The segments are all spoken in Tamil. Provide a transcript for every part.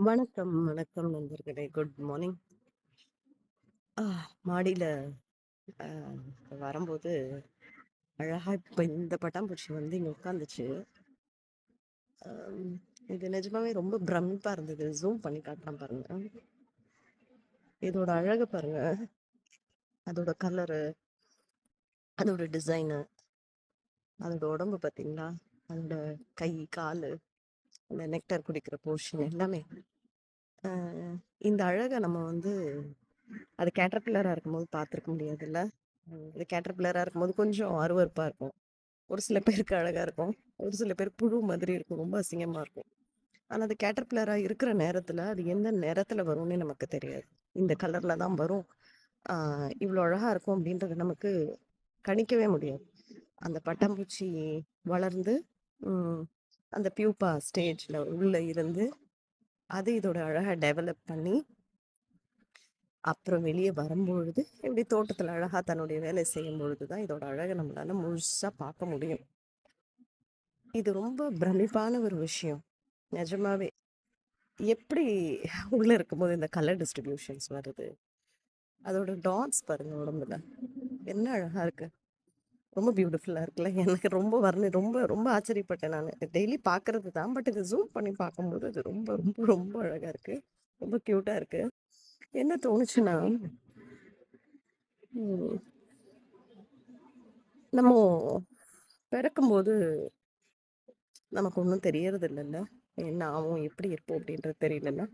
வணக்கம், வணக்கம் நண்பர்களே. Good morning. ஆ மாடியில அ வரம்போது, அழகா இப்ப இந்த பட்டாம்பூச்சி வந்து இங்க உட்காந்துச்சு. அம் இது நிஜமாவே ரொம்ப பிரமிப்பா இருந்தது. ஜூம் பண்ணி காட்டுறேன் பாருங்க. இதோட அழக பாருங்க. அதோட கலரு, அதோட டிசைனு, அதோட உடம்பு பார்த்தீங்களா? அதோட கை, காலு, அந்த நெக்டார் குடிக்கிற போர்ஷன் எல்லாமே. அ இந்த அழக நம்ம வந்து அது கேட்டர்பில்லரா இருக்கும்போது பார்த்துருக்க முடியாதுல்ல. இது கேட்டர்பில்லரா இருக்கும்போது கொஞ்சம் அருவருப்பா இருக்கும். ஒரு சில பேருக்கு அழகா இருக்கும். ஒரு சில பேருக்கு புழு மாதிரி இருக்கும். ரொம்ப அசிங்கமா இருக்கும். ஆனா, அது கேட்டர்பில்லரா இருக்கிற நேரத்துல, அது எந்த நிறத்துல வரும்னே நமக்கு தெரியாது. இந்த கலர்ல தான் வரும். ஆ இவ்ளோ அழகா இருக்கும் அப்படின்றது நமக்கு கணிக்கவே முடியாது. அந்த பட்டாம்பூச்சி வளர்ந்து, ம் அந்த பியூப்பா ஸ்டேஜ்ல உள்ள இருந்து, அது இதோட அழகா டெவலப் பண்ணி, அப்புறம் வெளிய வரும்பொழுது, இப்படி தோட்டத்துல அழகா தன்னுடைய வேலை செய்யும்பொழுது தான் இதோட அழக நம்மளால முழுசா பார்க்க முடியும். இது ரொம்ப பிரமிப்பான ஒரு விஷயம். நிஜமாவே. எப்படி உள்ள இருக்கும்போது இந்த கலர் டிஸ்ட்ரிபியூஷன்ஸ் வருது? அதோட டாட்ஸ் பாருங்க உடம்புல. என்ன அழகா இருக்கு. ரொம்ப பியூட்டிஃபுல்லா இருக்குல்ல. எனக்கு ரொம்ப ரொம்ப ரொம்ப ஆச்சரியப்பட்டேன் நானு. டெய்லி பார்க்கறது தான். பட் இது ஜூம் பண்ணி பார்க்கும்போது அது ரொம்ப ரொம்ப ரொம்ப அழகா இருக்கு. ரொம்ப கியூட்டா இருக்கு. என்ன தோணுச்சுன்னா, ம் நம்ம பிறக்கும்போது நமக்கு ஒண்ணும் தெரியறது இல்லல்ல. என்ன ஆவும்? எப்படி இருப்போம்? அப்படின்றது தெரியலல்ல.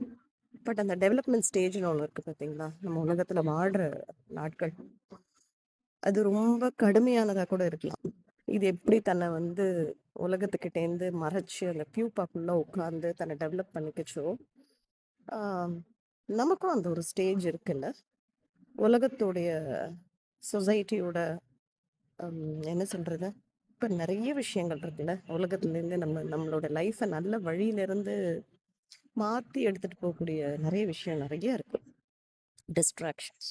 பட் அந்த டெவலப்மெண்ட் ஸ்டேஜ்ன்னு ஒண்ணு இருக்கு பார்த்தீங்களா? நம்ம உலகத்துல வாழ்ற நாட்கள். அது ரொம்ப கடுமையானதா கூட இருக்கலாம். இது எப்படி தன்னை வந்து உலகத்துக்கிட்டேருந்து மறைச்சு அந்த பியூப்பாக்குள்ள உட்கார்ந்து தன்னை டெவலப் பண்ணிக்கிச்சோ, ஆம், நமக்கும் அந்த ஒரு ஸ்டேஜ் இருக்குல்ல. உலகத்தோடைய சொசைட்டியோட என்ன சொல்றது? இப்ப நெறைய விஷயங்கள் இருக்குல்ல. உலகத்துலேருந்து நம்மளோட லைஃப்ப நல்ல வழியிலிருந்து மாத்தி எடுத்துட்டு போகக்கூடிய நெறைய விஷயம் நெறைய இருக்கு. டிஸ்ட்ராக்ஷன்ஸ்.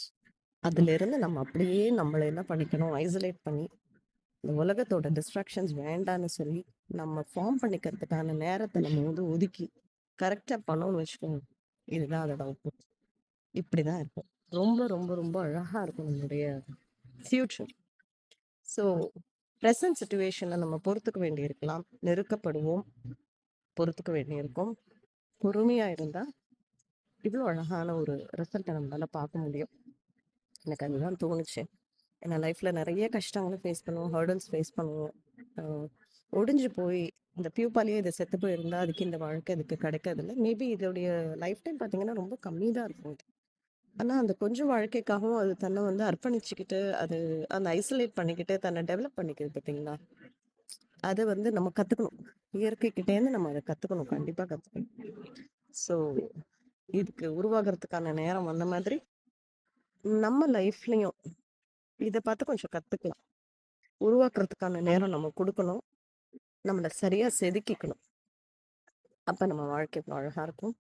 அதிலிருந்து நம்ம அப்படியே நம்மள என்ன பண்ணிக்கணும், ஐசோலேட் பண்ணி இந்த உலகத்தோட டிஸ்ட்ராக்ஷன்ஸ் வேண்டான்னு சொல்லி, நம்ம ஃபார்ம் பண்ணிக்கிறதுக்கான நேரத்த நம்ம வந்து ஒதுக்கி, கரெக்ட்டா பண்ணோம்னு வச்சுக்கோங்க. இதுதான் அதோட அவுட்புட். இப்படிதான் இருக்கும். ரொம்ப, ரொம்ப, ரொம்ப அழகா இருக்கும் நம்மளுடைய ஃப்யூச்சர். ஸோ, பிரசன்ட் சிட்யூவேஷன நம்ம பொறுத்துக்க வேண்டியிருக்கலாம். நெருக்கப்படுவோம். பொறுத்துக்க வேண்டியிருக்கும். பொறுமையா இருந்தா, இவ்ளோ அழகான ஒரு ரிசல்ட்ட நம்மளால பார்க்க முடியும். எனக்கு அதுதான் தோணுச்சு. ஏன்னா லைஃப்ல நெறைய கஷ்டங்கள ஃபேஸ் பண்ணுவோம். ஹர்டில்ஸ் ஃபேஸ் பண்ணுவோம். அ ஒடிஞ்சு போய் இந்த பியூப்பாலயே இது செத்து போயிருந்தா, அதுக்கு இந்த வாழ்க்கை இதுக்கு கிடைக்காதுல்ல. மேபி இதோடைய லைஃப் டைம் பார்த்தீங்கன்னா, ரொம்ப கம்மி தான் இருக்கும் இது. ஆனா, அந்த கொஞ்சம் வாழ்க்கைக்காகவும் அது தன்னை வந்து அர்ப்பணிச்சுக்கிட்டு, அது அந்த ஐசோலேட் பண்ணிக்கிட்டு, தன்னை டெவலப் பண்ணிக்குது பார்த்தீங்களா? அத வந்து நம்ம கத்துக்கணும். இயற்கைக்கிட்டேருந்து நம்ம அத கத்துக்கணும். கண்டிப்பா கத்துக்கணும். ஸோ, இதுக்கு உருவாகுறதுக்கான நேரம் வந்த மாதிரி, நம்ம லைஃப்லயும் இத பார்த்து கொஞ்சம் கத்துக்கலாம். உருவாக்குறதுக்கான நேரம் நம்ம குடுக்கணும். நம்மள சரியா செதுக்கிக்கணும். அப்ப நம்ம வாழ்க்கை இவ்ளோ அழகா இருக்கும்.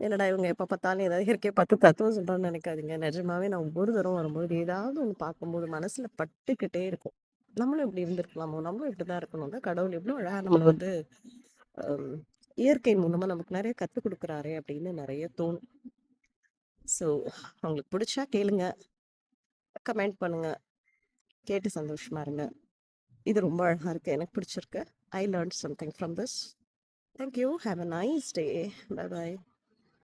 என்னடா இவங்க எப்ப பார்த்தாலும் ஏதாவது இயற்கைய பார்த்து தத்துவம் சொல்றான்னு நெனைக்காதீங்க. நிஜமாவே நான் ஒவ்வொரு தடவ வரும்போது, ஏதாவது ஒண்ணு பார்க்கும்போது மனசுல பட்டுக்கிட்டே இருக்கும். நம்மளும் இப்படி இருந்திருக்கலாமோ! நம்மளும் இப்படிதான் இருக்கணும்ல. கடவுள் எவ்ளோ அழகா நம்மள வந்து அம் இயற்கை மூலமா நமக்கு நெறைய கத்துக் குடுக்குறாரே! அப்படின்னு நெறைய தோணும். ஸோ, உங்களுக்கு புடிச்சா கேளுங்க. கமெண்ட் பண்ணுங்க. கேட்டு சந்தோஷமா இருங்க. இது ரொம்ப அழகா இருக்கு. எனக்கு பிடிச்சிருக்கு. I learned something from this. Thank you. Have a nice day. Bye bye.